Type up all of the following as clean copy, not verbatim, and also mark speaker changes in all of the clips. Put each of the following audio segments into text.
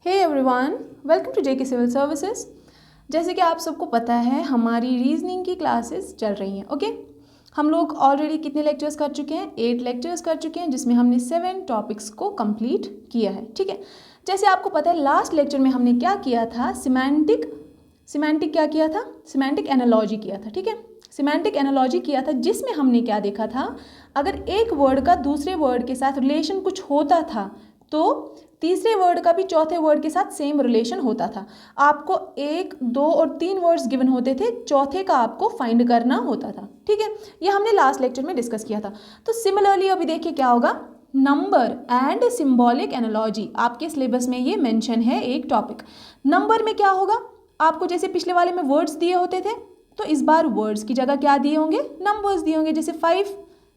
Speaker 1: Hey everyone, welcome to JK civil services. जैसे कि आप सबको पता है हमारी रीजनिंग की क्लासेस चल रही हैं। ओके, हम लोग ऑलरेडी कितने लेक्चर्स कर चुके हैं? 8 लेक्चर्स कर चुके हैं, जिसमें हमने 7 टॉपिक्स को कंप्लीट किया है। ठीक है, जैसे आपको पता है लास्ट लेक्चर में हमने क्या किया था? सिमेंटिक क्या किया था? सिमेंटिक एनालॉजी किया था। ठीक है, सिमेंटिक एनालॉजी किया था, जिसमें हमने क्या देखा था? अगर एक वर्ड का दूसरे वर्ड के साथ रिलेशन कुछ होता था तो तीसरे वर्ड का भी चौथे वर्ड के साथ सेम रिलेशन होता था। आपको 1, 2 और 3 वर्ड्स गिवन होते थे, चौथे का आपको फाइंड करना होता था। ठीक है, ये हमने लास्ट लेक्चर में डिस्कस किया था। तो सिमिलरली अभी देखिए क्या होगा, नंबर एंड सिंबॉलिक एनालॉजी आपके सिलेबस में ये मेंशन है एक टॉपिक। नंबर में क्या होगा, आपको जैसे पिछले वाले में वर्ड्स दिए होते थे, तो इस बार वर्ड्स की जगह क्या दिए होंगे? नंबर्स दिए होंगे। जैसे 5,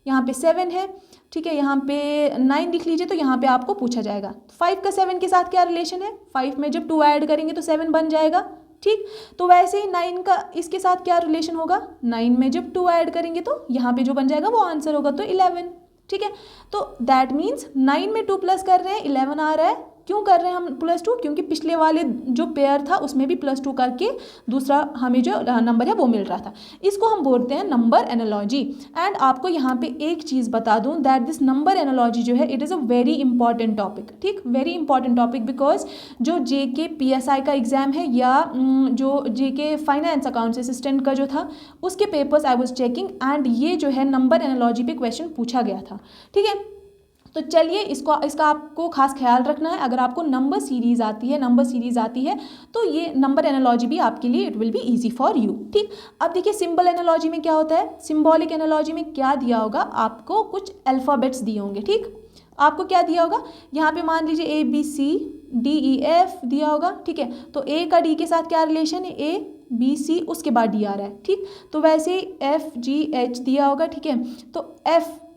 Speaker 1: यहाँ पे 7 है। ठीक है, यहाँ पे 9 लिख लीजिए, तो यहाँ पे आपको पूछा जाएगा 5 का 7 के साथ क्या रिलेशन है? 5 में जब 2 ऐड करेंगे तो 7 बन जाएगा। ठीक, तो वैसे ही 9 का इसके साथ क्या रिलेशन होगा? 9 में जब 2 ऐड करेंगे तो यहाँ पे जो बन जाएगा वो आंसर होगा, तो 11। ठीक है, तो दैट मीन्स 9 में 2 प्लस कर रहे हैं, 11 आ रहा है। क्यों कर रहे हैं हम +2? क्योंकि पिछले वाले जो पेयर था उसमें भी +2 करके दूसरा हमें जो नंबर है वो मिल रहा था। इसको हम बोलते हैं नंबर एनालॉजी। एंड आपको यहाँ पे एक चीज़ बता दूँ, दैट दिस नंबर एनालॉजी जो है it is a very important topic. ठीक, वेरी इंपॉर्टेंट टॉपिक, बिकॉज जो जेके पीएसआई का एग्जाम है या जो जेके फाइनेंस अकाउंट्स असिस्टेंट का जो था उसके papers I was checking, and ये जो है नंबर एनालॉजी पे क्वेश्चन पूछा गया था। ठीक है, तो चलिए इसका आपको खास ख्याल रखना है। अगर आपको नंबर सीरीज़ आती है तो ये नंबर एनालॉजी भी आपके लिए it will be easy for you. ठीक, अब देखिए सिंबल एनालॉजी में क्या होता है? सिंबॉलिक एनालॉजी में क्या दिया होगा? आपको कुछ अल्फ़ाबेट्स दिए होंगे। ठीक, आपको क्या दिया होगा? यहाँ पे मान लीजिए ABCDEF दिया होगा। ठीक है, तो A का D के साथ क्या रिलेशन है? ABC, उसके बाद D आ रहा है। ठीक, तो वैसे ही FGH दिया होगा। ठीक है, तो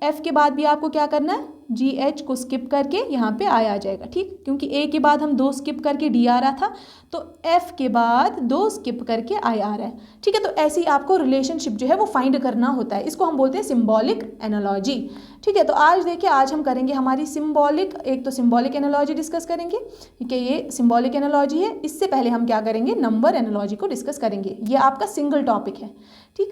Speaker 1: F के बाद भी आपको क्या करना है? GH को स्किप करके यहाँ पे आ जाएगा। ठीक, क्योंकि A के बाद हम 2 स्किप करके D आ रहा था, तो F के बाद 2 स्किप करके I आ रहा है। ठीक है, तो ऐसे ही आपको रिलेशनशिप जो है वो फाइंड करना होता है। इसको हम बोलते हैं सिंबॉलिक एनालॉजी। ठीक है, तो आज देखिए, आज हम करेंगे हमारी एक तो सिंबॉलिक एनालॉजी डिस्कस करेंगे। ठीक है, ये सिंबॉलिक एनालॉजी है। इससे पहले हम क्या करेंगे? नंबर एनालॉजी को डिस्कस करेंगे। ये आपका सिंगल टॉपिक है। ठीक,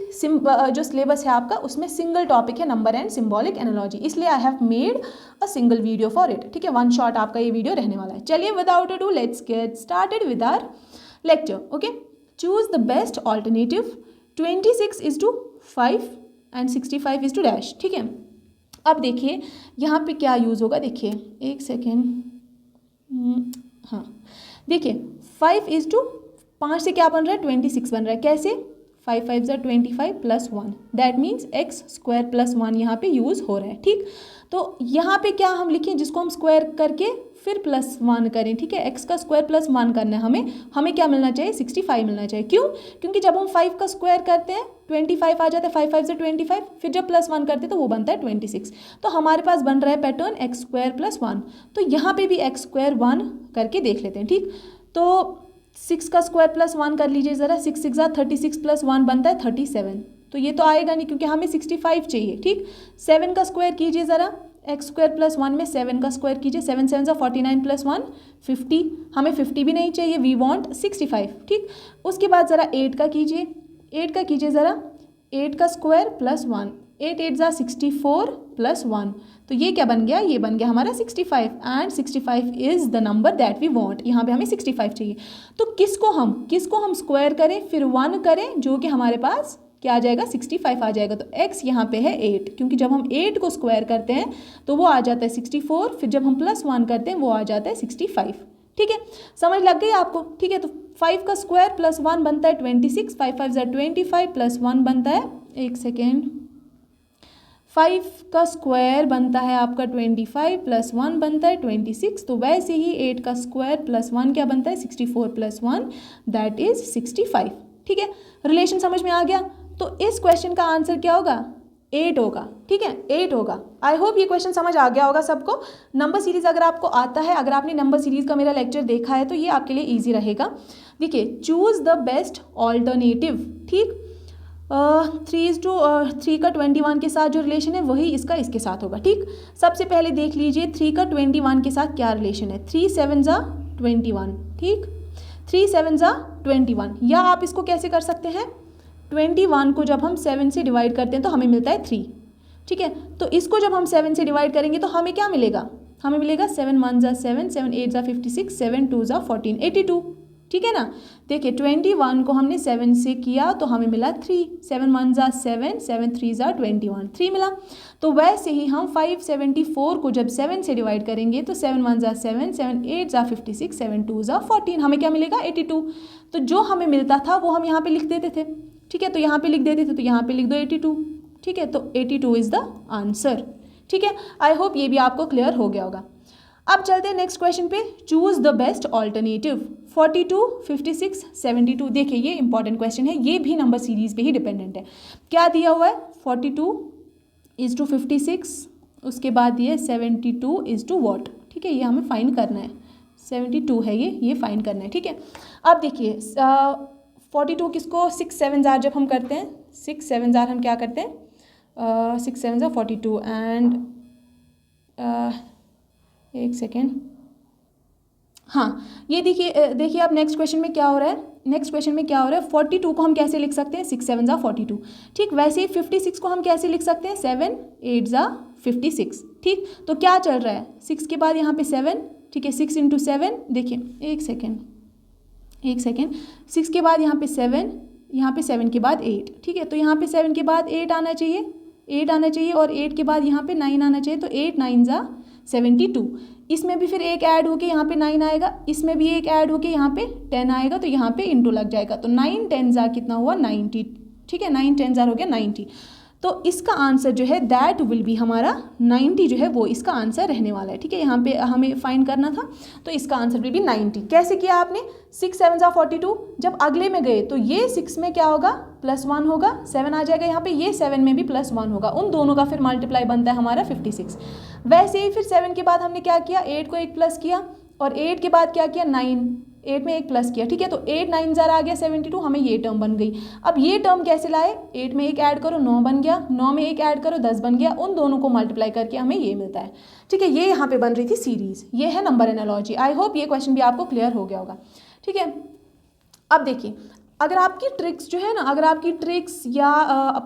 Speaker 1: जो सिलेबस है आपका उसमें सिंगल टॉपिक है नंबर एंड सिंबॉलिक एनालॉजी, इसलिए I have made a single video for it. ठीक है, 1 शॉट आपका ये वीडियो रहने वाला है। चलिए without ado let's get started with our lecture. Okay, choose the best alternative. 26:5 and 65:। ठीक है, अब देखिए यहाँ पे क्या यूज़ होगा। देखिए एक सेकेंड, हाँ देखिए 5:5 से क्या बन रहा है? 26 बन रहा है। कैसे? 5 5 = 25 + 1, दैट मीन्स x² + 1 यहाँ पे यूज़ हो रहा है। ठीक, तो यहाँ पे क्या हम लिखें? जिसको हम स्क्वायर करके फिर +1 करें। ठीक है, x का स्क्वायर +1 करना है हमें क्या मिलना चाहिए? 65 मिलना चाहिए। क्यों? क्योंकि जब हम 5 का स्क्वायर करते हैं 25 आ जाता है। 5 5 = 25, फिर जब +1 करते हैं तो वो बनता है 26। तो हमारे पास बन रहा है पैटर्न x² + 1। तो यहाँ पे भी x² 1 करके देख लेते हैं। ठीक, तो 6 का स्क्वायर +1 कर लीजिए ज़रा। 6 6 = 36 + 1 बनता है 37। तो ये तो आएगा नहीं क्योंकि हमें 65 चाहिए। ठीक, 7 का स्क्वायर कीजिए ज़रा। x² + 1 में 7 का स्क्वायर कीजिए। 7 7 = 49 + 1 50। हमें 50 भी नहीं चाहिए, वी वांट 65। ठीक, उसके बाद ज़रा 8 का कीजिए। 8 का कीजिए ज़रा। 8 का स्क्वायर +1, 8 8 = 64 + 1, तो ये क्या बन गया? ये बन गया हमारा 65, and 65 is the number that we want. यहाँ पे हमें 65 चाहिए। तो किसको हम स्क्वायर करें फिर 1 करें, जो कि हमारे पास क्या आ जाएगा? 65 आ जाएगा। तो x यहाँ पे है 8, क्योंकि जब हम 8 को स्क्वायर करते हैं तो वो आ जाता है 64, फिर जब हम +1 करते हैं वो आ जाता है 65। ठीक है, समझ लग गई आपको? ठीक है, तो 5 का स्क्वायर +1 बनता है 26, 5 5 = 25 + 1 बनता है, एक सेकेंड, 5 का स्क्वायर बनता है आपका 25 + 1 बनता है 26। तो वैसे ही 8 का स्क्वायर +1 क्या बनता है? 64 + 1 दैट इज़ 65। ठीक है, रिलेशन समझ में आ गया? तो इस क्वेश्चन का आंसर क्या होगा? 8 होगा। ठीक है, 8 होगा। आई होप ये क्वेश्चन समझ आ गया होगा सबको। नंबर सीरीज़ अगर आपको आता है, अगर आपने नंबर सीरीज़ का मेरा लेक्चर देखा है तो ये आपके लिए ईजी रहेगा। देखिए, चूज़ द बेस्ट ऑल्टरनेटिव। ठीक, 3 का 21 के साथ जो रिलेशन है वही इसके साथ होगा। ठीक, सबसे पहले देख लीजिए 3 का 21 के साथ क्या रिलेशन है। 3 7 = 21, ठीक। 3 7 ज़ा 21, या आप इसको कैसे कर सकते हैं, 21 को जब हम 7 से डिवाइड करते हैं तो हमें मिलता है 3, ठीक है। तो इसको जब हम 7 से डिवाइड करेंगे तो हमें क्या मिलेगा, हमें मिलेगा 7 1 ज़ा 7, 7 8 ज़ा 56, 7 2 ज़ा 14, 82, ठीक है ना। देखिए 21 को हमने 7 से किया तो हमें मिला 3, 7 1 ज़ा 7, 7 3 ज़ा 21, 3 मिला। तो वैसे ही हम 574 को जब 7 से डिवाइड करेंगे तो 7 1 ज़ा 7, 7 8 ज़ा 56, 7 2 ज़ा 14, हमें क्या मिलेगा 82। तो जो हमें मिलता था वो हम यहाँ पे लिख देते थे, ठीक है। तो यहाँ पे लिख देते थे, तो यहाँ पे लिख दो 82, ठीक है। तो 82 इज़ द आंसर, ठीक है। आई होप ये भी आपको क्लियर हो गया होगा। अब चलते हैं नेक्स्ट क्वेश्चन पे, चूज द बेस्ट ऑल्टरनेटिव 42, 56, 72। देखिए ये इंपॉर्टेंट क्वेश्चन है, ये भी नंबर सीरीज पे ही डिपेंडेंट है। क्या दिया हुआ है, 42:56, उसके बाद ये 72:what, ठीक है। ये हमें फाइंड करना है, 72 है ये फाइंड करना है, ठीक है। अब देखिए 42 किसको 6 7 ज़ार जब हम करते हैं, 6 7 ज़ार हम क्या करते हैं, 6 7 ज़ार 42 एंड एक सेकेंड, हाँ ये देखिए अब नेक्स्ट क्वेश्चन में क्या हो रहा है, 42 को हम कैसे लिख सकते हैं, 6 7 ज़ा 42, ठीक। वैसे ही 56 को हम कैसे लिख सकते हैं, 7 8 ज़ा 56, ठीक। तो क्या चल रहा है, 6 के बाद यहाँ पे 7, ठीक है, 6 × 7, देखिए एक सेकेंड 6 के बाद यहाँ पे 7, यहाँ पे 7 के बाद 8, ठीक है। तो यहाँ पे 7 के बाद 8 आना चाहिए और 8 के बाद यहाँ पे 9 आना चाहिए, तो 8 9 ज़ा 72। इसमें भी फिर एक ऐड होके यहाँ पे 9 आएगा, इसमें भी एक ऐड होके यहाँ पे 10 आएगा, तो यहाँ पे इंटू लग जाएगा, तो 9 10 ज़ा कितना हुआ 90, ठीक है। 9 10 ज़ा हो गया 90। तो इसका आंसर जो है दैट विल बी हमारा 90 जो है वो इसका आंसर रहने वाला है, ठीक है। यहाँ पे हमें फाइंड करना था, तो इसका आंसर विल बी 90। कैसे किया आपने, 6 7 ज़ा 42, जब अगले में गए तो ये 6 में क्या होगा, +1 होगा, 7 आ जाएगा यहाँ पे, ये 7 में भी +1 होगा, उन दोनों का फिर मल्टीप्लाई बनता है हमारा 56। वैसे ही फिर 7 के बाद हमने क्या किया, 8 को एक प्लस किया, और 8 के बाद क्या किया 9, 8 में एक प्लस किया, ठीक है। तो 8 9 ज़ार आ गया 72, हमें ये टर्म बन गई। अब ये टर्म कैसे लाए, 8 में एक ऐड करो 9 बन गया, 9 में एक ऐड करो 10 बन गया, उन दोनों को मल्टीप्लाई करके हमें ये मिलता है, ठीक है। ये यहाँ पे बन रही थी सीरीज, ये है नंबर एनालॉजी। आई होप ये क्वेश्चन भी आपको क्लियर हो गया होगा, ठीक है। अब देखिए अगर आपकी ट्रिक्स जो है ना, अगर आपकी ट्रिक्स या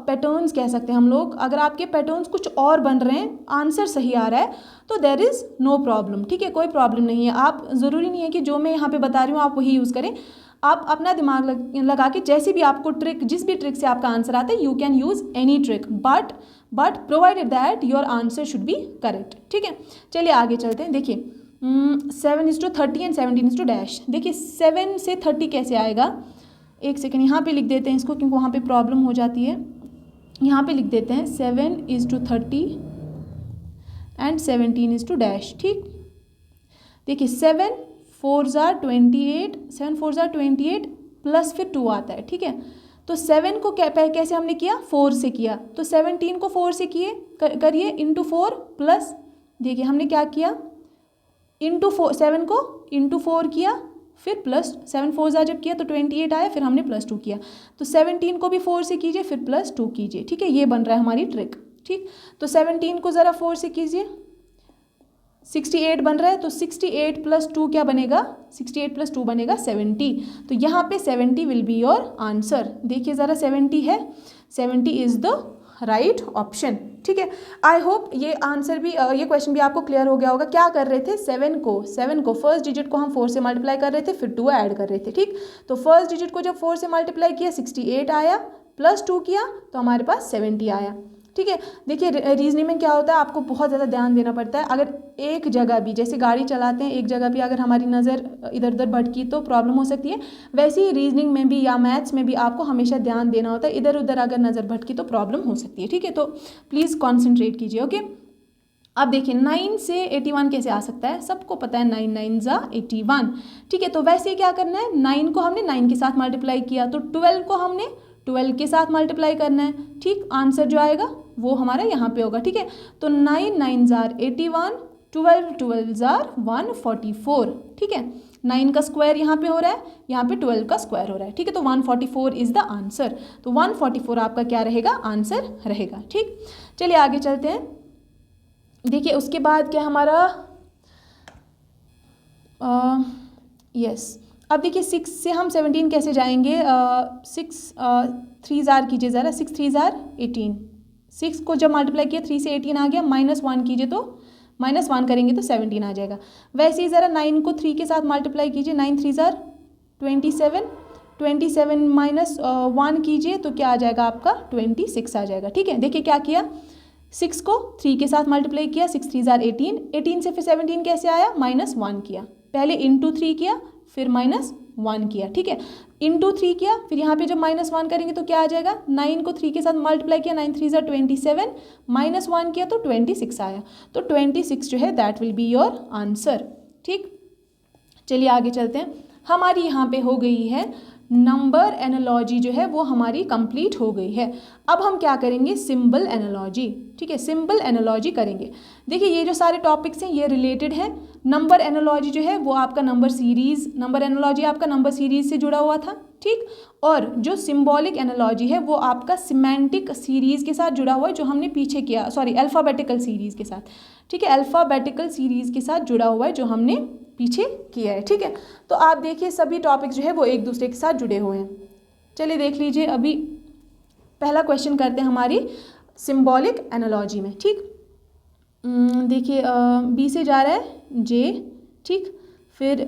Speaker 1: पैटर्न्स कह सकते हैं हम लोग, अगर आपके पैटर्न्स कुछ और बन रहे हैं, आंसर सही आ रहा है, तो देयर इज़ नो प्रॉब्लम, ठीक है, कोई प्रॉब्लम नहीं है। आप ज़रूरी नहीं है कि जो मैं यहाँ पे बता रही हूँ आप वही यूज़ करें, आप अपना दिमाग लगा के जैसे भी आपको ट्रिक, जिस भी ट्रिक से आपका आंसर आता है, you can use any trick, but provided that your answer should be correct, ठीक है। चलिए आगे चलते हैं। देखिए 7:30 एंड 17:। देखिए 7 से 30 कैसे आएगा, एक सेकेंड यहाँ पे लिख देते हैं इसको, क्योंकि वहाँ पे प्रॉब्लम हो जाती है। यहाँ पे लिख देते हैं 7:30 एंड 17:। ठीक, देखिए 7 4 ज़ा 28, 7 4 ज़ा 28 प्लस फिर 2 आता है, ठीक है। तो 7 को कैसे हमने किया, 4 से किया, तो 17 को 4 से करिए इंटू 4 प्लस, देखिए हमने क्या किया, इंटू 4, 7 को इंटू 4 किया, फिर प्लस 7 4 ज़ा जब किया तो 28 आया, फिर हमने +2 किया, तो 17 को भी 4 से कीजिए फिर +2 कीजिए, ठीक है। ये बन रहा है हमारी ट्रिक, ठीक। तो 17 को ज़रा 4 से कीजिए, 68 बन रहा है, तो 68 + 2 क्या बनेगा, 68 + 2 बनेगा 70। तो यहाँ पे 70 विल बी योर आंसर। देखिए ज़रा 70 है, 70 इज़ द राइट ऑप्शन, ठीक है। आई होप ये आंसर भी, ये क्वेश्चन भी आपको क्लियर हो गया होगा। क्या कर रहे थे, 7 को फर्स्ट डिजिट को हम 4 से मल्टीप्लाई कर रहे थे, फिर 2 ऐड कर रहे थे, ठीक। तो फर्स्ट डिजिट को जब 4 से मल्टीप्लाई किया 68 आया, +2 किया तो हमारे पास 70 आया, ठीक है। देखिए रीजनिंग में क्या होता है, आपको बहुत ज़्यादा ध्यान देना पड़ता है। अगर एक जगह भी, जैसे गाड़ी चलाते हैं, एक जगह भी अगर हमारी नज़र इधर उधर भटकी तो प्रॉब्लम हो सकती है, वैसे ही रीजनिंग में भी या मैथ्स में भी आपको हमेशा ध्यान देना होता है। इधर उधर अगर नज़र भटकी तो प्रॉब्लम हो सकती है, ठीक है। तो प्लीज़ कॉन्सेंट्रेट कीजिए, ओके। अब देखिए 9 से 81 कैसे आ सकता है, सबको पता है 9 9 ज़ा 81, ठीक है। तो वैसे क्या करना है, 9 को हमने 9 के साथ मल्टीप्लाई किया, तो 12 को हमने 12 के साथ मल्टीप्लाई करना है, ठीक। आंसर जो आएगा वो हमारा यहाँ पे होगा, ठीक है। तो 9 9 ज़ा 81, 12 12 ज़ा 144, ठीक है। 9 का स्क्वायर यहाँ पे हो रहा है, यहाँ पे 12 का स्क्वायर हो रहा है, ठीक है। तो 144 इज़ द आंसर। तो 144 आपका क्या रहेगा, आंसर रहेगा, ठीक। चलिए आगे चलते हैं। देखिए उसके बाद क्या हमारा यस। अब देखिए 6 से हम 17 कैसे जाएंगे, 6 3 ज़ार कीजिए ज़रा, 6 3 ज़ार 18, 6 को जब मल्टीप्लाई किया 3 से 18 आ गया, -1 कीजिए तो -1 करेंगे तो 17 आ जाएगा। वैसे ही ज़रा 9 को 3 के साथ मल्टीप्लाई कीजिए, 9 3 ज़ार 27, 27 -1 कीजिए तो क्या आ जाएगा आपका 26 आ जाएगा। ठीक है, देखिए क्या किया, 6 को 3 के साथ मल्टीप्लाई किया, 6 3 ज़ार 18, 18 से फिर 17 कैसे आया, -1 किया, पहले इंटू 3 किया फिर -1 किया। ठीक है, इंटू 3 किया, फिर यहाँ पे जब -1 करेंगे तो क्या आ जाएगा, 9 को 3 के साथ मल्टीप्लाई किया, 9 3 ज़ार 27, -1 किया तो 26 आया। तो 26 जो है that will be your answer. ठीक, चलिए आगे चलते हैं। हमारी यहाँ पे हो गई है नंबर एनालॉजी जो है वो हमारी कंप्लीट हो गई है। अब हम क्या करेंगे, सिंबल एनालॉजी। ठीक है, सिंबल एनालॉजी करेंगे। देखिए ये जो सारे टॉपिक्स हैं ये रिलेटेड है। नंबर एनालॉजी जो है वो आपका नंबर सीरीज़, नंबर एनालॉजी आपका नंबर सीरीज़ से जुड़ा हुआ था। ठीक, और जो सिंबॉलिक एनालॉजी है वो आपका सिमेंटिक सीरीज़ के साथ जुड़ा हुआ है, जो हमने पीछे किया, सॉरी अल्फ़ाबेटिकल सीरीज़ के साथ। ठीक है, अल्फ़ाबेटिकल सीरीज़ के साथ जुड़ा हुआ है जो हमने पीछे किया है। ठीक है, तो आप देखिए सभी टॉपिक्स जो है वो एक दूसरे के साथ जुड़े हुए हैं। चलिए देख लीजिए, अभी पहला क्वेश्चन करते हैं हमारी सिंबॉलिक एनालॉजी में। ठीक, देखिए बी से जा रहा है जे, ठीक, फिर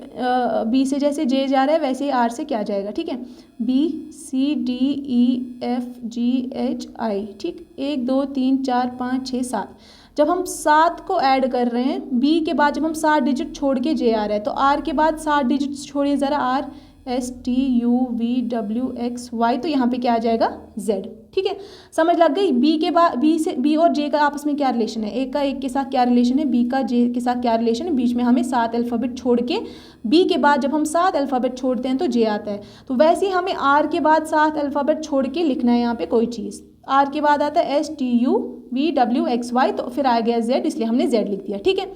Speaker 1: बी से जैसे जे जा रहा है वैसे ही आर से क्या जाएगा। ठीक है, B C D E F G H I. ठीक, 1 2 3 4 5 6 7। जब हम 7 को ऐड कर रहे हैं, बी के बाद जब हम 7 डिजिट छोड़ के जे आ रहा है, तो आर के बाद 7 डिजिट छोड़िए ज़रा, R S T U V W X Y, तो यहाँ पे क्या आ जाएगा जेड। ठीक है, समझ लग गई। बी के बाद बी से बी और जे का आपस में क्या रिलेशन है, एक का एक के साथ क्या रिलेशन है, बी का जे के साथ क्या रिलेशन है, बीच में हमें 7 अल्फ़ाबेट छोड़ के, बी के बाद जब हम 7 अल्फ़ाबेट छोड़ते हैं तो जे आता है। तो वैसे ही हमें आर के बाद 7 अल्फ़ाबेट छोड़ के लिखना है यहाँ पे कोई चीज़। आर के बाद आता है S T U V W X Y, तो फिर आ गया जेड, इसलिए हमने जेड लिख दिया। ठीक है,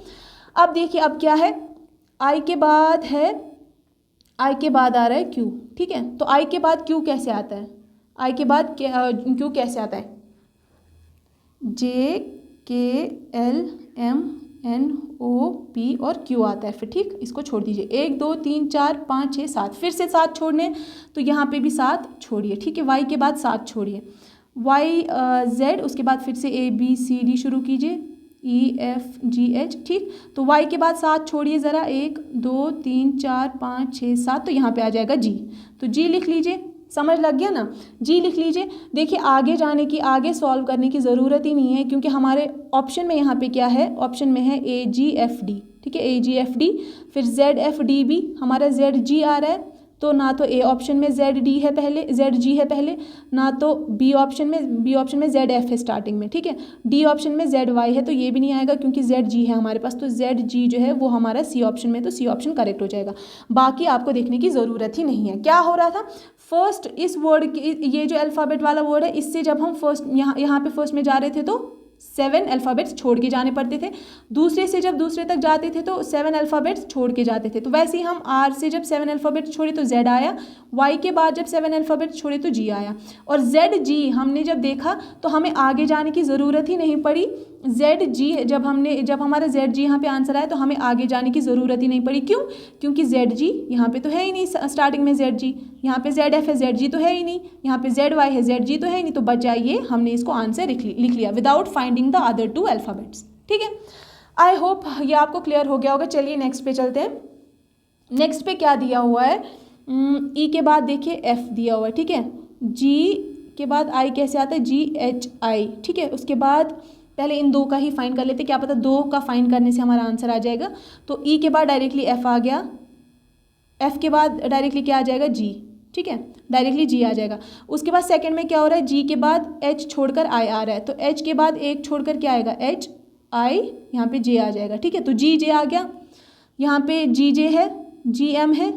Speaker 1: अब देखिए अब क्या है, आई के बाद है, आई के बाद आ रहा है क्यू। ठीक है, तो आई के बाद क्यू कैसे आता है, आई के बाद क्यू कैसे आता है, J K L M N O P और क्यू आता है फिर। ठीक, इसको छोड़ दीजिए, 1 2 3 4 5 6 7, फिर से 7 छोड़ने, तो यहाँ पे भी 7 छोड़िए। ठीक है, वाई के बाद 7 छोड़िए, वाई जेड, उसके बाद फिर से ए बी सी डी शुरू कीजिए, ई एफ जी एच। ठीक, तो वाई के बाद 7 छोड़िए ज़रा, 1 2 3 4 5 6 7, तो यहाँ पे आ जाएगा जी। तो जी लिख लीजिए, समझ लग गया ना, जी लिख लीजिए। देखिए आगे जाने की, आगे सॉल्व करने की ज़रूरत ही नहीं है, क्योंकि हमारे ऑप्शन में यहाँ पे क्या है, ऑप्शन में है ए जी एफ डी। ठीक है, ए जी एफ डी, फिर जेड एफ डी बी, हमारा जेड जी आ रहा है, तो ना तो ए ऑप्शन में जेड डी है पहले, जेड जी है पहले, ना तो बी ऑप्शन में जेड एफ है स्टार्टिंग में। ठीक है, डी ऑप्शन में जेड वाई है, तो ये भी नहीं आएगा क्योंकि जेड जी है हमारे पास, तो जेड जी जो है वो हमारा सी ऑप्शन में, तो सी ऑप्शन करेक्ट हो जाएगा। बाकी आपको देखने की ज़रूरत ही नहीं है। क्या हो रहा था, फर्स्ट इस वर्ड की, ये जो अल्फ़ाबेट वाला वर्ड है, इससे जब हम फर्स्ट यहाँ पे फर्स्ट में जा रहे थे तो 7 अल्फ़ाबेट्स छोड़ के जाने पड़ते थे, दूसरे से जब दूसरे तक जाते थे तो 7 अल्फ़ाबेट्स छोड़ के जाते थे। तो वैसे ही हम आर से जब 7 अल्फ़ाबेट्स छोड़े तो जेड आया, वाई के बाद जब 7 अल्फ़ाबेट्स छोड़े तो जी आया, और जेड जी हमने जब देखा तो हमें आगे जाने की ज़रूरत ही नहीं पड़ी। जेड जी जब हमारा जेड जी यहाँ पे आंसर आया तो हमें आगे जाने की ज़रूरत ही नहीं पड़ी। क्यों, क्योंकि जेड जी यहाँ पे तो है ही नहीं, स्टार्टिंग में जेड जी, यहाँ पे जेड एफ है, जेड जी तो है ही नहीं, यहाँ पे जेड वाई है, जेड जी तो है ही नहीं, तो बचा ये, हमने इसको आंसर लिख लिया without finding the other 2 alphabets. ठीक है, आई होप ये आपको क्लियर हो गया होगा। चलिए नेक्स्ट पे चलते हैं। नेक्स्ट पे क्या दिया हुआ है, ई के बाद देखिए एफ दिया हुआ है। ठीक है, जी के बाद आई कैसे आता है, जी एच आई। ठीक है, उसके बाद पहले इन 2 का ही फाइंड कर लेते, क्या पता 2 का फाइंड करने से हमारा आंसर आ जाएगा। तो ई के बाद डायरेक्टली एफ आ गया, एफ के बाद डायरेक्टली क्या आ जाएगा, जी। ठीक है, डायरेक्टली जी आ जाएगा। उसके बाद सेकंड में क्या हो रहा है, जी के बाद एच छोड़कर आई आ रहा है, तो एच के बाद एक छोड़कर क्या आएगा, एच आई, यहाँ पे जे आ जाएगा। ठीक है, तो जी जे आ गया, यहाँ पे जी जे है, जी एम है,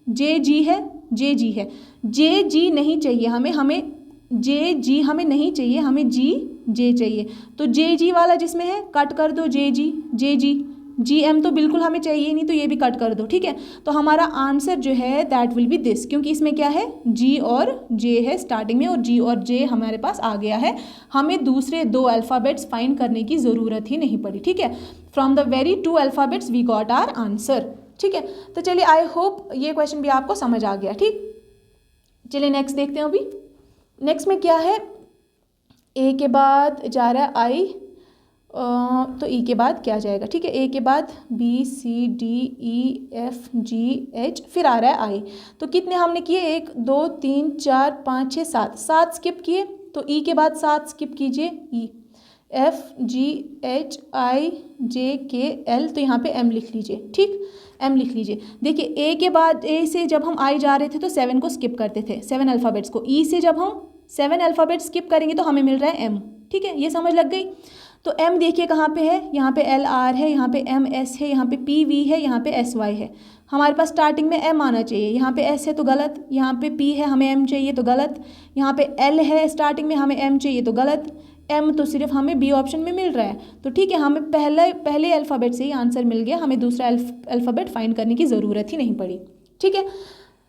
Speaker 1: जे जी है, जे जी है, जे जी नहीं चाहिए हमें जे जी हमें नहीं चाहिए, हमें जी जे चाहिए। तो जे जी वाला जिसमें है कट कर दो, जे जी, जे जी, जी एम तो बिल्कुल हमें चाहिए नहीं, तो ये भी कट कर दो। ठीक है, तो हमारा आंसर जो है दैट विल बी दिस, क्योंकि इसमें क्या है, जी और जे है स्टार्टिंग में, और जी और जे हमारे पास आ गया है, हमें दूसरे 2 अल्फ़ाबेट्स फाइंड करने की ज़रूरत ही नहीं पड़ी। ठीक है, from the very 2 alphabets we got our answer. ठीक है। तो चलिए आई होप ये क्वेश्चन भी आपको समझ आ गया। ठीक, चलिए नेक्स्ट देखते हैं। अभी नेक्स्ट में क्या है, ए के बाद जा रहा है आई, तो ई के बाद क्या जाएगा। ठीक है, ए के बाद B C D E F G H, फिर आ रहा है आई। तो कितने हमने किए, 1 2 3 4 5 6 7, 7 स्किप किए। तो ई के बाद 7 स्किप कीजिए, ई एफ जी एच आई जे के एल, तो यहाँ पे एम लिख लीजिए। ठीक, एम लिख लीजिए। देखिए ए के बाद, ए से जब हम आई जा रहे थे तो 7 को स्किप करते थे, 7 अल्फ़ाबेट्स को। ई से जब हम 7 अल्फ़ाबेट स्किप करेंगे तो हमें मिल रहा है एम। ठीक है, ये समझ लग गई। तो एम देखिए कहाँ पे है, यहाँ पे एल आर है, यहाँ पे एम एस है, यहाँ पे पी वी है, यहाँ पे एस वाई है। हमारे पास स्टार्टिंग में एम आना चाहिए, यहाँ पे एस है तो गलत, यहाँ पे पी है हमें एम चाहिए तो गलत, यहाँ पे एल है स्टार्टिंग में हमें एम चाहिए तो गलत, एम तो सिर्फ हमें बी ऑप्शन में मिल रहा है। तो ठीक है, हमें पहले अल्फ़ाबेट से ही आंसर मिल गया, हमें दूसरा अल्फ़ाबेट फाइंड करने की ज़रूरत ही नहीं पड़ी। ठीक है,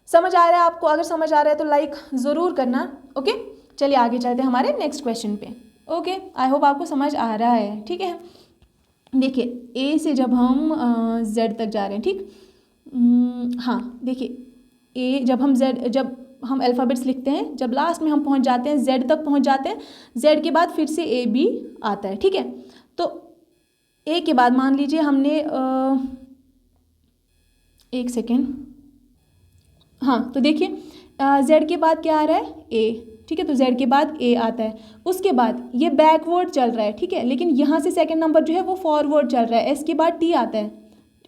Speaker 1: समझ आ रहा है आपको? अगर समझ आ रहा है तो लाइक ज़रूर करना। ओके, चलिए आगे चलते हैं हमारे नेक्स्ट क्वेश्चन पे। ओके, आई होप आपको समझ आ रहा है। ठीक है, देखिए ए से जब हम जेड तक जा रहे हैं, ठीक, हाँ देखिए ए जब हम अल्फ़ाबेट्स लिखते हैं, जब लास्ट में हम पहुंच जाते हैं, जेड तक पहुंच जाते हैं, जेड के बाद फिर से ए बी आता है। ठीक है, तो ए के बाद मान लीजिए हमने एक सेकेंड, हाँ तो देखिए जेड के बाद क्या आ रहा है, ए। ठीक है, तो जेड के बाद ए आता है, उसके बाद ये बैकवर्ड चल रहा है। ठीक है, लेकिन यहाँ से सेकंड नंबर जो है वो फॉरवर्ड चल रहा है, एस के बाद टी आता है,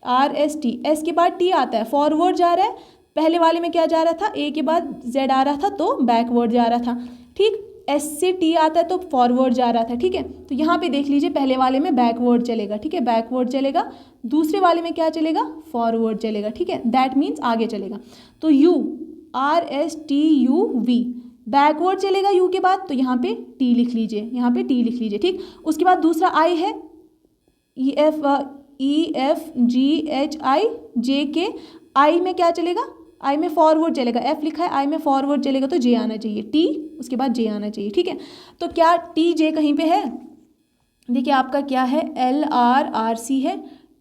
Speaker 1: आर एस टी, एस के बाद टी आता है, फॉरवर्ड जा रहा है। पहले वाले में क्या जा रहा था, ए के बाद जेड आ रहा था तो बैकवर्ड जा रहा था। ठीक, एस से टी आता है तो फॉरवर्ड जा रहा था। ठीक है, तो यहाँ पे देख लीजिए पहले वाले में बैकवर्ड चलेगा। ठीक है, बैकवर्ड चलेगा, दूसरे वाले में क्या चलेगा, फॉरवर्ड चलेगा। ठीक है, दैट मीन्स आगे चलेगा। तो U, R S T U V, backward चलेगा यू के बाद, तो यहाँ पे टी लिख लीजिए, यहाँ पे टी लिख लीजिए। ठीक, उसके बाद दूसरा आई है, ई एफ जी एच आई जे के, आई में क्या चलेगा, आई में फॉरवर्ड चलेगा, एफ लिखा है, आई में फॉरवर्ड चलेगा तो जे आना चाहिए, टी उसके बाद जे आना चाहिए। ठीक है, तो क्या टी जे कहीं पे है, देखिए आपका क्या है, एल आर आर सी है,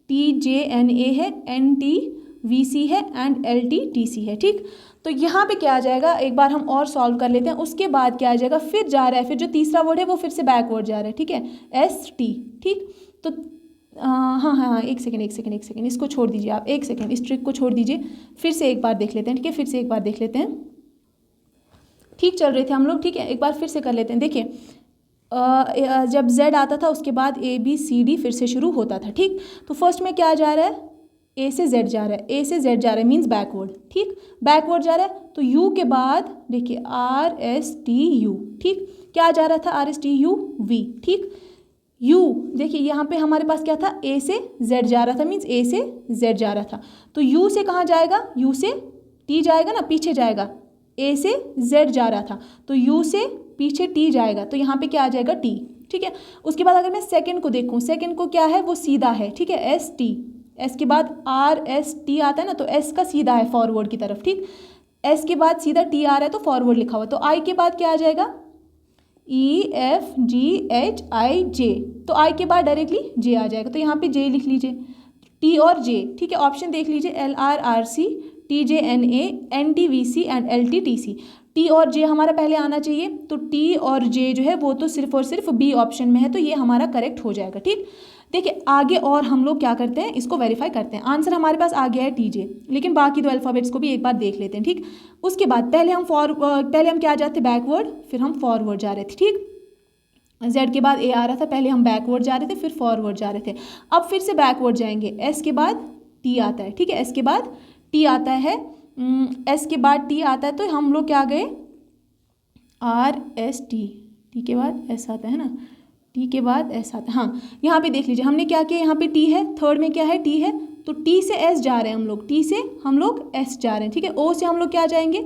Speaker 1: टी जे एन ए है, एन टी वी सी है and L T T C है। ठीक, तो यहाँ पे क्या आ जाएगा, एक बार हम और सॉल्व कर लेते हैं, उसके बाद क्या आ जाएगा, फिर जा रहा है, फिर जो तीसरा वर्ड है वो फिर से बैकवर्ड जा रहा है। ठीक है, एस टी। ठीक, तो हाँ, एक सेकेंड, इसको छोड़ दीजिए आप, एक सेकेंड, इस ट्रिक को छोड़ दीजिए, फिर से एक बार देख लेते हैं। ठीक है, फिर से एक बार देख लेते हैं, ठीक चल रहे थे हम लोग। ठीक है, एक बार फिर से कर लेते हैं। देखिए जब Z आता था उसके बाद A B C D फिर से शुरू होता था। ठीक, तो फर्स्ट में क्या जा रहा है, A से Z जा रहा है, A से Z जा रहा है मीन्स बैकवर्ड। ठीक, बैकवर्ड जा रहा है, तो U के बाद देखिए R S T U। ठीक, क्या जा रहा था, R S T U V। ठीक, U देखिए यहाँ पे हमारे पास क्या था, A से Z जा रहा था मीन्स A से Z जा रहा था, तो U से कहाँ जाएगा, U से T जाएगा ना, पीछे जाएगा, A से Z जा रहा था तो U से पीछे T जाएगा, तो यहाँ पे क्या आ जाएगा, T। ठीक है, उसके बाद अगर मैं सेकंड को देखूँ, सेकंड को क्या है, वो सीधा है। ठीक है, S T, S के बाद R S T आता है ना, तो S का सीधा है फॉरवर्ड की तरफ। ठीक, S के बाद सीधा T आ रहा है तो फॉरवर्ड लिखा हुआ, तो I के बाद क्या आ जाएगा, E F G H I J, तो I के बाद डायरेक्टली J आ जाएगा, तो यहाँ पे J लिख लीजिए, T और J। ठीक है, ऑप्शन देख लीजिए, L R R C T J N A N T V C and L T T C। T और J हमारा पहले आना चाहिए, तो T और J जो है वो तो सिर्फ और सिर्फ B ऑप्शन में है, तो ये हमारा करेक्ट हो जाएगा। ठीक, देखिए आगे और हम लोग क्या करते हैं, इसको वेरीफाई करते हैं। आंसर हमारे पास आ गया है T J, लेकिन बाकी दो अल्फ़ाबेट्स को भी एक बार देख लेते हैं। ठीक, उसके बाद पहले हम क्या जाते बैकवर्ड, फिर हम फॉरवर्ड जा रहे थे। ठीक, Z के बाद A आ रहा था, पहले हम बैकवर्ड जा रहे थे फिर फॉरवर्ड जा रहे थे, अब फिर से बैकवर्ड जाएंगे, S के बाद T आता है। ठीक है, S के बाद T आता है, S के बाद T आता है, तो हम लोग क्या गए, R S T, T के बाद S आता है ना, T के बाद S आता है। हाँ, यहाँ पे देख लीजिए हमने क्या किया, यहाँ पे T है, थर्ड में क्या है, T है, तो T से S जा रहे हैं हम लोग, T से हम लोग S जा रहे हैं। ठीक है, O से हम लोग क्या जाएंगे,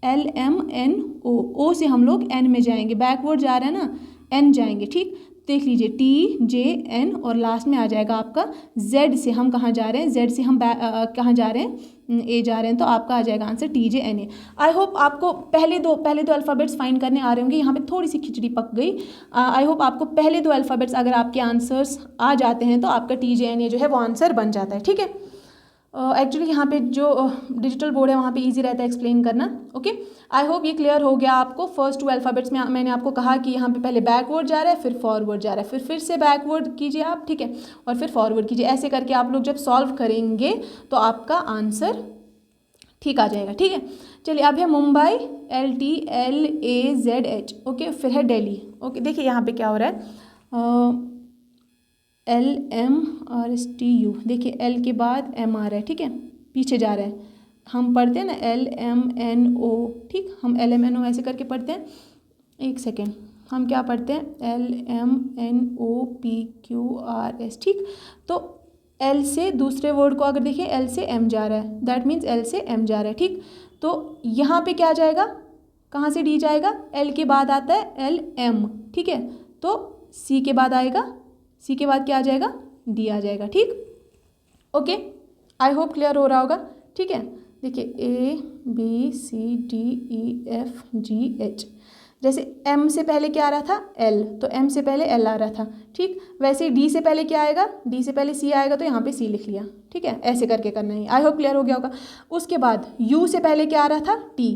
Speaker 1: L M N O, O से हम लोग N में जाएंगे, बैकवर्ड जा रहे हैं ना, N जाएंगे। ठीक, देख लीजिए T J N और लास्ट में आ जाएगा आपका Z से हम कहाँ जा रहे हैं, Z से हम कहाँ जा रहे हैं, A जा रहे हैं, तो आपका आ जाएगा answer T J N A। I hope आपको पहले दो अल्फ़ाबेट्स फाइंड करने आ रहे होंगे, यहाँ पे थोड़ी सी खिचड़ी पक गई। आई होप आपको पहले दो अल्फ़ाबेट्स अगर आपके आंसर्स आ जाते हैं तो आपका T J N A जो है वो आंसर बन जाता है। ठीक है, एक्चुअली यहाँ पे जो डिजिटल बोर्ड है वहाँ पे इजी रहता है एक्सप्लेन करना। ओके, आई होप ये क्लियर हो गया आपको। फर्स्ट 2 अल्फ़ाबेट्स में मैंने आपको कहा कि यहाँ पे पहले बैकवर्ड जा रहा है, फिर फॉरवर्ड जा रहा है, फिर से बैकवर्ड कीजिए आप, ठीक है, और फिर फॉरवर्ड कीजिए। ऐसे करके आप लोग जब सॉल्व करेंगे तो आपका आंसर ठीक आ जाएगा, ठीक है। चलिए, अब है मुंबई, LTLAZH, ओके, फिर है दिल्ली। ओके, देखिए यहाँ पे क्या हो रहा है, LMRSTU, देखिए L के बाद M आ रहा है, ठीक है, पीछे जा रहा है। हम पढ़ते हैं ना LMNO, ठीक, हम LMNO ऐसे करके पढ़ते हैं। एक सेकेंड, हम क्या पढ़ते हैं, LMNOPQRS, ठीक। तो L से दूसरे वर्ड को अगर देखिए L से M जा रहा है, दैट मीन्स L से M जा रहा है, ठीक। तो यहाँ पे क्या जाएगा, कहाँ से D जाएगा, L के बाद आता है LM, ठीक है, तो C के बाद आएगा, C के बाद क्या आ जाएगा, D आ जाएगा, ठीक। ओके, आई होप क्लियर हो रहा होगा, ठीक है। देखिए ABCDEFGH, जैसे M से पहले क्या आ रहा था, L, तो M से पहले L आ रहा था, ठीक। वैसे ही D से पहले क्या आएगा, D से पहले C आएगा, तो यहाँ पे C लिख लिया, ठीक है। ऐसे करके करना है, आई होप क्लियर हो गया होगा। उसके बाद U से पहले क्या आ रहा था, T,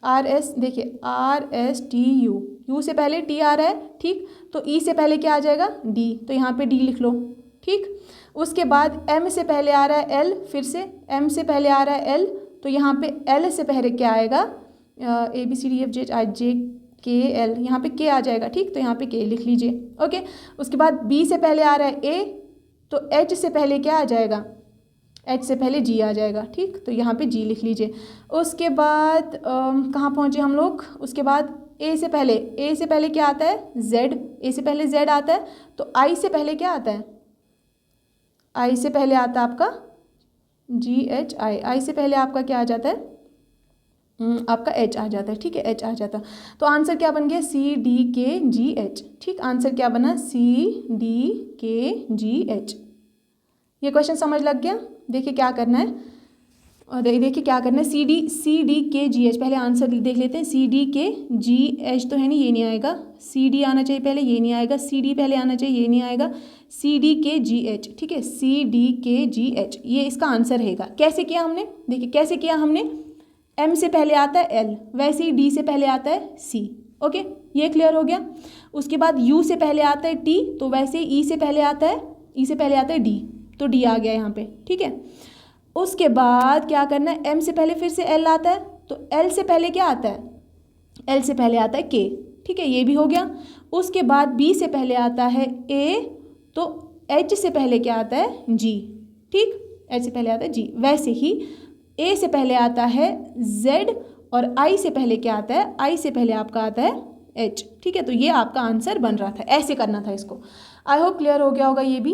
Speaker 1: RS, देखिए RSTU, U से पहले T आ रहा है, ठीक। तो E से पहले क्या आ जाएगा, D, तो यहाँ पे D लिख लो, ठीक। उसके बाद M से पहले आ रहा है L, फिर से M से पहले आ रहा है L, तो यहाँ पे L से पहले क्या आएगा, ABCDFGHIJKL, यहाँ पे K आ जाएगा, ठीक, तो यहाँ पे K लिख लीजिए। ओके, उसके बाद B से पहले आ रहा है A, तो H से पहले क्या आ जाएगा, H से पहले G आ जाएगा, ठीक, तो यहाँ पे G लिख लीजिए। उसके बाद कहाँ पहुँचे हम लोग, उसके बाद A से पहले क्या आता है, Z, A से पहले Z आता है, तो I से पहले क्या आता है, I से पहले आता है आपका GHI, I से पहले आपका क्या आ जाता है, आपका H आ जाता है, ठीक है, H आ जाता है। तो आंसर क्या बन गया, CDKGH, ठीक, आंसर क्या बना, CDKGH। ये क्वेश्चन समझ लग गया। देखिए क्या करना है, और देखिए क्या करना है, CDKGH, पहले आंसर देख लेते हैं। CDKGH तो है नहीं, ये नहीं आएगा, CD आना चाहिए पहले, ये नहीं आएगा, CD पहले आना चाहिए, ये नहीं आएगा, CDKGH, ठीक है, CDKGH, ये इसका आंसर रहेगा। कैसे किया हमने, देखिए कैसे किया हमने, M से पहले आता है L, वैसे ही D से पहले आता है C, ओके, ये क्लियर हो गया। उसके बाद U से पहले आता है T, तो वैसे ही E से पहले आता है D, तो D आ गया यहाँ पे, ठीक है। उसके बाद क्या करना है, M से पहले फिर से L आता है, तो L से पहले क्या आता है, L से पहले आता है K, ठीक है, ये भी हो गया। उसके बाद B से पहले आता है A, तो H से पहले क्या आता है, G, ठीक, H से पहले आता है G। वैसे ही A से पहले आता है Z, और I से पहले क्या आता है, I से पहले आपका आता है H, ठीक है। तो ये आपका आंसर बन रहा था, ऐसे करना था इसको। आई होप क्लियर हो गया होगा ये भी।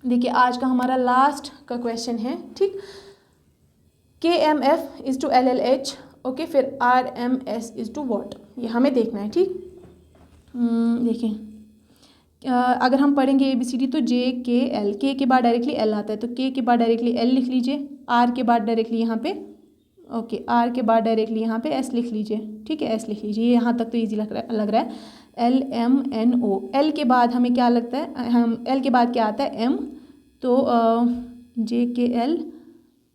Speaker 1: देखिए आज का हमारा लास्ट का क्वेश्चन है, ठीक, KMF is to LLH, okay, फिर RMS इज़ टू वॉट, ये हमें देखना है, ठीक। देखिए अगर हम पढ़ेंगे ABCD तो JKL, K के बाद डायरेक्टली L आता है, तो K के बाद डायरेक्टली L लिख लीजिए, R के बाद डायरेक्टली यहाँ पे, ओके, R के बाद डायरेक्टली यहाँ पे S लिख लीजिए, ठीक है, S लिख लीजिए, यहाँ तक तो ईजी लग रहा है। LMNO, L के बाद हमें क्या लगता है, हम L के बाद क्या आता है M, तो JKL,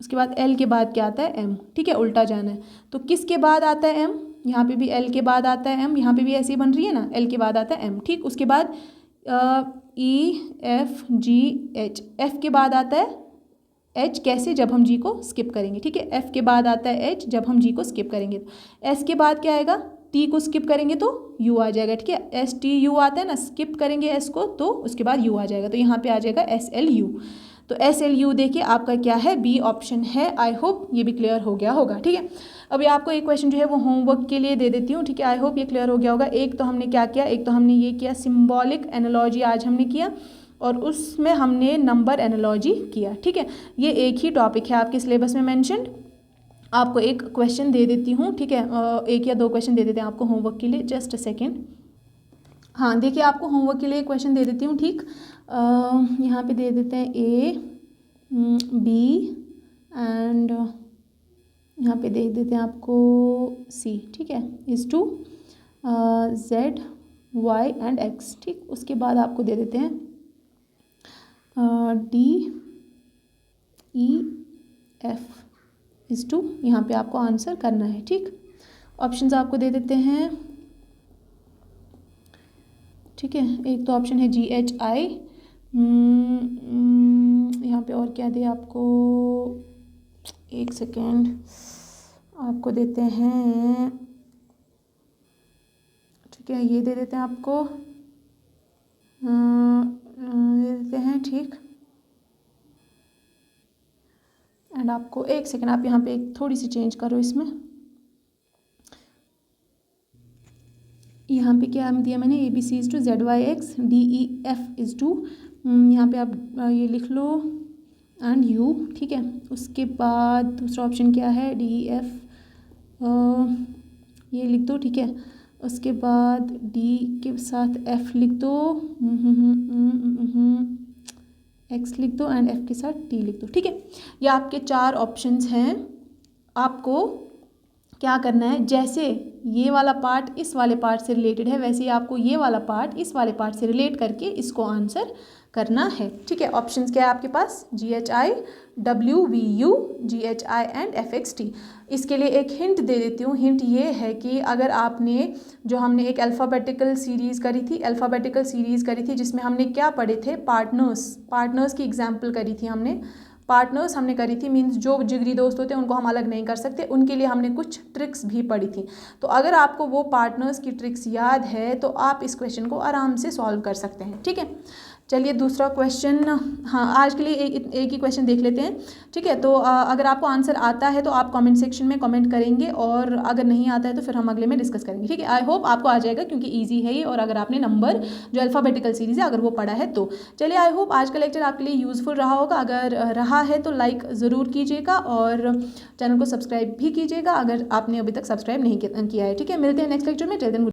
Speaker 1: उसके बाद L के बाद क्या आता है M, ठीक है, उल्टा जाना है। तो किसके बाद आता है M, यहाँ पे भी L के बाद आता है M, यहाँ पे भी ऐसे ही बन रही है ना, L के बाद आता है M, ठीक। उसके बाद EFGH, F के बाद आता है H, कैसे, जब हम G को स्किप करेंगे, ठीक है, F के बाद आता है H जब हम G को स्किप करेंगे। S के बाद क्या आएगा, T को स्किप करेंगे तो U आ जाएगा, ठीक है, STU आता है ना, स्किप करेंगे S को तो उसके बाद U आ जाएगा, तो यहाँ पे आ जाएगा SLU। तो SLU देखिए आपका क्या है, B ऑप्शन है। आई होप ये भी क्लियर हो गया होगा, ठीक है। अभी आपको एक क्वेश्चन जो है वो होमवर्क के लिए दे देती हूँ, ठीक है। आई होप ये क्लियर हो गया होगा। एक तो हमने क्या किया, एक तो हमने ये किया सिम्बॉलिक एनालॉजी आज हमने किया, और उसमें हमने नंबर एनालॉजी किया, ठीक है। ये एक ही टॉपिक है आपके सिलेबस में मैंशनड। आपको एक क्वेश्चन दे देती हूँ, ठीक है, एक या दो क्वेश्चन दे देते हैं आपको होमवर्क के लिए, जस्ट अ सेकेंड। हाँ देखिए आपको होमवर्क के लिए क्वेश्चन दे देती हूँ, ठीक, यहाँ पे दे देते हैं A, B एंड यहाँ पे दे देते हैं आपको C, ठीक है, is to Z, Y and X, ठीक। उसके बाद आपको दे देते हैं D, DEF=, यहाँ पे आपको आंसर करना है। ठीक, ऑप्शंस आपको दे देते हैं। ठीक है, एक तो ऑप्शन है GHI, यहाँ पे और क्या दे आपको, एक सेकेंड, आपको देते हैं, ठीक है, ये दे देते हैं आपको, दे देते हैं। ठीक, एंड आपको एक सेकेंड, आप यहाँ पे एक थोड़ी सी चेंज करो इसमें, यहाँ पे क्या दिया मैंने, ABC=ZYX, DEF=, यहाँ पे आप ये लिख लो, एंड U। ठीक है, उसके बाद दूसरा ऑप्शन क्या है, DEF, ये लिख दो। ठीक है, उसके बाद D के साथ F लिख दो, X लिख दो, एंड F के साथ T लिख दो। ठीक है, ये आपके 4 ऑप्शंस हैं। आपको क्या करना है, जैसे ये वाला पार्ट इस वाले पार्ट से रिलेटेड है, वैसे ही आपको ये वाला पार्ट इस वाले पार्ट से रिलेट करके इसको आंसर करना है। ठीक है, ऑप्शंस क्या है आपके पास, GHI, WVU, GHI and FXT। इसके लिए एक हिंट दे देती हूँ। हिंट ये है कि अगर आपने, जो हमने एक अल्फ़ाबेटिकल सीरीज़ करी थी, जिसमें हमने क्या पढ़े थे, पार्टनर्स की एग्जाम्पल करी थी हमने, पार्टनर्स हमने करी थी, मीन्स जो जिगरी दोस्त होते हैं उनको हम अलग नहीं कर सकते, उनके लिए हमने कुछ ट्रिक्स भी पढ़ी थी। तो अगर आपको वो पार्टनर्स की ट्रिक्स याद है तो आप इस क्वेश्चन को आराम से सॉल्व कर सकते हैं। ठीक है, चलिए दूसरा क्वेश्चन, हाँ आज के लिए एक ही क्वेश्चन देख लेते हैं। ठीक है, तो अगर आपको आंसर आता है तो आप कमेंट सेक्शन में कमेंट करेंगे, और अगर नहीं आता है तो फिर हम अगले में डिस्कस करेंगे। ठीक है, आई होप आपको आ जाएगा क्योंकि इजी है ये, और अगर आपने नंबर जो अल्फ़ाबेटिकल सीरीज़ है अगर वो पढ़ा है तो। चलिए, आई होप आज का लेक्चर आपके लिए यूज़फुल रहा होगा। अगर रहा है तो लाइक ज़रूर कीजिएगा और चैनल को सब्सक्राइब भी कीजिएगा अगर आपने अभी तक सब्सक्राइब नहीं किया है। ठीक है, मिलते हैं नेक्स्ट लेक्चर में। Till then